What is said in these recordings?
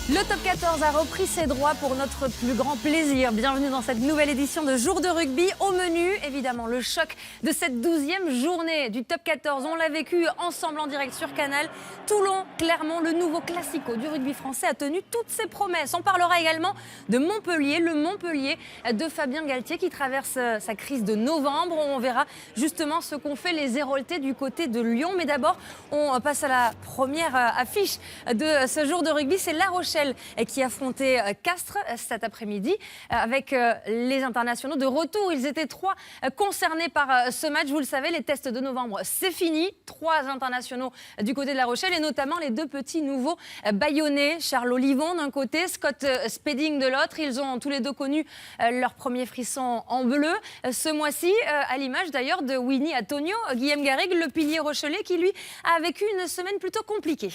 Le top 14 a repris ses droits pour notre plus grand plaisir. Bienvenue dans cette nouvelle édition de Jour de rugby. Au menu, évidemment, le choc de cette 12e journée du top 14. On l'a vécu ensemble en direct sur Canal. Toulon, Clermont, le nouveau classico du rugby français a tenu toutes ses promesses. On parlera également de Montpellier, le Montpellier de Fabien Galtier qui traverse sa crise de novembre. On verra justement ce qu'ont fait les Héroltais du côté de Lyon. Mais d'abord, on passe à la première affiche de ce Jour de rugby. C'est La Rochelle qui affrontait Castres cet après-midi avec les internationaux de retour. Ils étaient 3 concernés par ce match. Vous le savez, les tests de novembre, c'est fini. 3 internationaux du côté de La Rochelle et notamment les 2 petits nouveaux bayonnais. Charles Olivon d'un côté, Scott Spedding de l'autre. Ils ont tous les 2 connu leur premier frisson en bleu. Ce mois-ci, à l'image d'ailleurs de Winnie Antonio, Guillaume Garrigue, le pilier rochelais qui lui a vécu une semaine plutôt compliquée.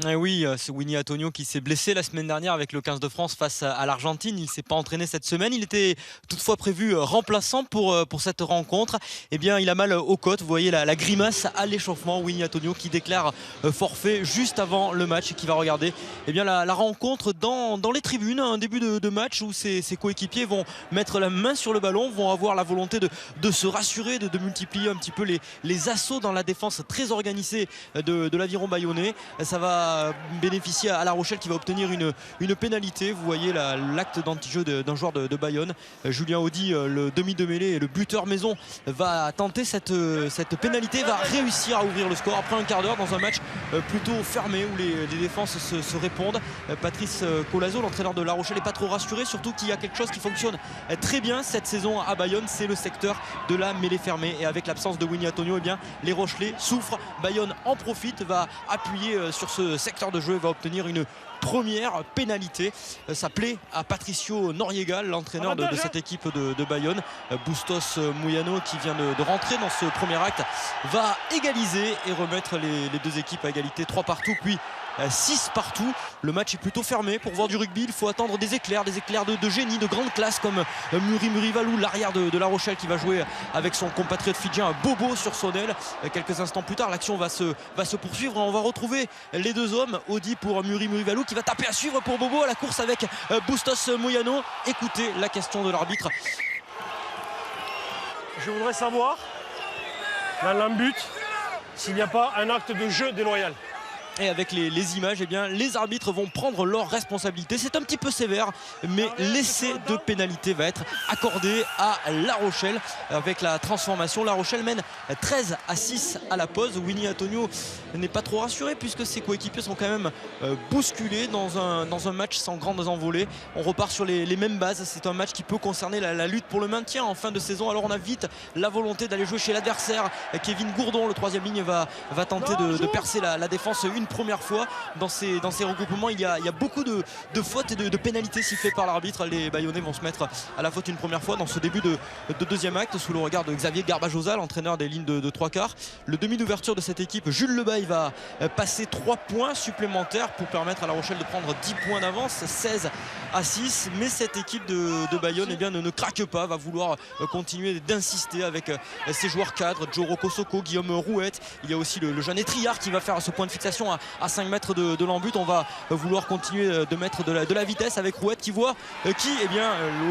Et oui, c'est Winnie Antonio qui s'est blessé la semaine dernière avec le 15 de France face à l'Argentine. Il ne s'est pas entraîné cette semaine. Il était toutefois prévu remplaçant pour cette rencontre. Eh bien, il a mal aux côtes. Vous voyez la grimace à l'échauffement. Winnie Antonio qui déclare forfait juste avant le match et qui va regarder la rencontre dans les tribunes. Un début de match où ses coéquipiers vont mettre la main sur le ballon, vont avoir la volonté de se rassurer, de multiplier un petit peu les assauts dans la défense très organisée de l'aviron bayonnais. Ça va bénéficier à La Rochelle qui va obtenir une pénalité. Vous voyez l'acte d'anti-jeu d'un joueur de Bayonne. Julien Audy, le demi de mêlée et le buteur maison, va tenter cette pénalité, va réussir à ouvrir le score après un quart d'heure dans un match plutôt fermé où les défenses se répondent. Patrice Colazo, l'entraîneur de La Rochelle, n'est pas trop rassuré, surtout qu'il y a quelque chose qui fonctionne très bien cette saison à Bayonne, c'est le secteur de la mêlée fermée. Et avec l'absence de Winnie Antonio, les Rochelais souffrent. Bayonne en profite, va appuyer sur ce secteur de jeu et va obtenir une première pénalité. Ça plaît à Patricio Noriega, l'entraîneur de cette équipe de Bayonne. Bustos Mouyano qui vient de rentrer dans ce premier acte va égaliser et remettre les 2 équipes à égalité, 3 partout puis 6 partout. Le match est plutôt fermé. Pour voir du rugby, il faut attendre des éclairs de génie, de grande classe comme Muri Valou, l'arrière de La Rochelle qui va jouer avec son compatriote fidjien Bobo sur son aile. Quelques instants plus tard, l'action va se poursuivre. On va retrouver les 2 hommes. Audy pour Muri Valou qui va taper à suivre pour Bobo à la course avec Bustos Mouyano. Écoutez la question de l'arbitre. Je voudrais savoir, dans l'embut, s'il n'y a pas un acte de jeu déloyal. Et avec les images, les arbitres vont prendre leurs responsabilités. C'est un petit peu sévère, mais l'essai de pénalité va être accordé à La Rochelle avec la transformation. La Rochelle mène 13-6 à la pause. Winnie Antonio n'est pas trop rassuré puisque ses coéquipiers sont quand même bousculés dans un match sans grandes envolées. On repart sur les mêmes bases. C'est un match qui peut concerner la lutte pour le maintien en fin de saison. Alors on a vite la volonté d'aller jouer chez l'adversaire. Kevin Gourdon, le 3e ligne, va tenter de percer la défense une première fois dans ces regroupements. Il y a beaucoup de fautes et de pénalités sifflées par l'arbitre. Les Bayonnais vont se mettre à la faute une première fois dans ce début de 2e acte sous le regard de Xavier Garbajosa, l'entraîneur des lignes de 3/4. Le demi d'ouverture de cette équipe, Jules Lebaille, va passer 3 points supplémentaires pour permettre à La Rochelle de prendre 10 points d'avance, 16-6. Mais cette équipe de Bayonne ne craque pas, va vouloir continuer d'insister avec ses joueurs cadres, Joro Kosoko, Guillaume Rouette. Il y a aussi le jeune Etriard qui va faire ce point de fixation à 5 mètres de l'embut. On va vouloir continuer de mettre de la vitesse avec Rouette qui voit le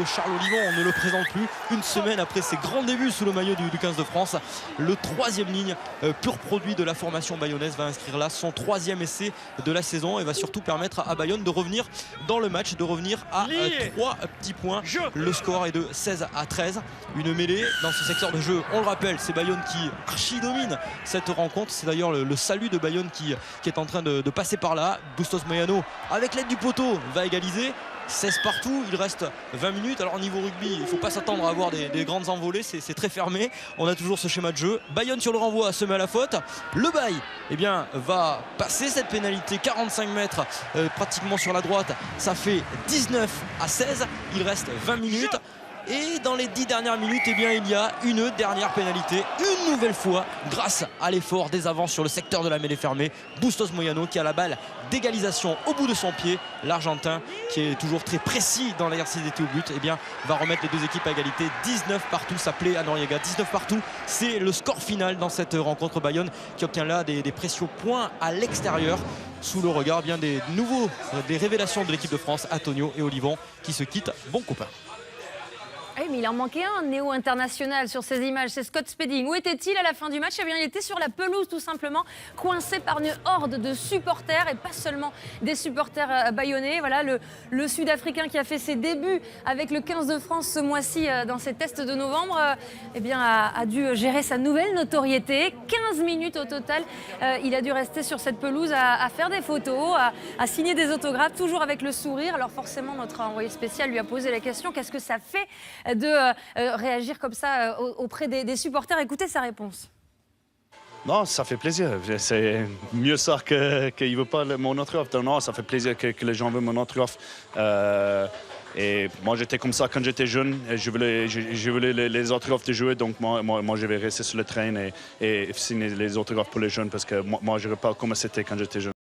Charles Olivon, on ne le présente plus une semaine après ses grands débuts sous le maillot du 15 de France. Le 3e ligne pur produit de la formation bayonnaise va inscrire là son 3e essai de la saison et va surtout permettre à Bayonne de revenir dans le match, de revenir à 3 petits points. Le score est de 16-13. Une mêlée dans ce secteur de jeu, on le rappelle, c'est Bayonne qui archi-domine cette rencontre. C'est d'ailleurs le salut de Bayonne qui est en train de passer par là. Bustos Mouyano avec l'aide du poteau va égaliser. 16 partout, il reste 20 minutes. Alors niveau rugby, il ne faut pas s'attendre à avoir des grandes envolées, c'est très fermé. On a toujours ce schéma de jeu. Bayonne sur le renvoi se met à la faute. Le Baye va passer cette pénalité, 45 mètres pratiquement sur la droite. Ça fait 19-16, il reste 20 minutes. Et dans les 10 dernières minutes, il y a une dernière pénalité, une nouvelle fois, grâce à l'effort des avants sur le secteur de la mêlée fermée. Bustos Mouyano qui a la balle d'égalisation au bout de son pied. L'Argentin, qui est toujours très précis dans l'exercice des tirs au but, va remettre les 2 équipes à égalité. 19 partout, ça plaît à Noriega. 19 partout, c'est le score final dans cette rencontre. Bayonne qui obtient là des précieux points à l'extérieur sous le regard bien des révélations de l'équipe de France, Antonio et Olivon, qui se quittent bons copains. Oui, mais il en manquait un néo-international sur ces images, c'est Scott Spedding. Où était-il à la fin du match? Eh bien, il était sur la pelouse tout simplement, coincé par une horde de supporters et pas seulement des supporters bayonnais. Voilà, le Sud-Africain qui a fait ses débuts avec le 15 de France ce mois-ci dans ses tests de novembre, eh bien, a dû gérer sa nouvelle notoriété. 15 minutes au total, il a dû rester sur cette pelouse à faire des photos, à signer des autographes, toujours avec le sourire. Alors forcément, notre envoyé spécial lui a posé la question, qu'est-ce que ça fait de réagir comme ça auprès des supporters? Écoutez sa réponse. Non, ça fait plaisir. C'est mieux ça qu'il ne veut pas mon autographe. Non, ça fait plaisir que les gens veulent mon autographe. Et moi, j'étais comme ça quand j'étais jeune. Et je voulais les autographes de jouer. Donc, moi, je vais rester sur le train et signer les autographes pour les jeunes parce que moi je ne sais pas comment c'était quand j'étais jeune.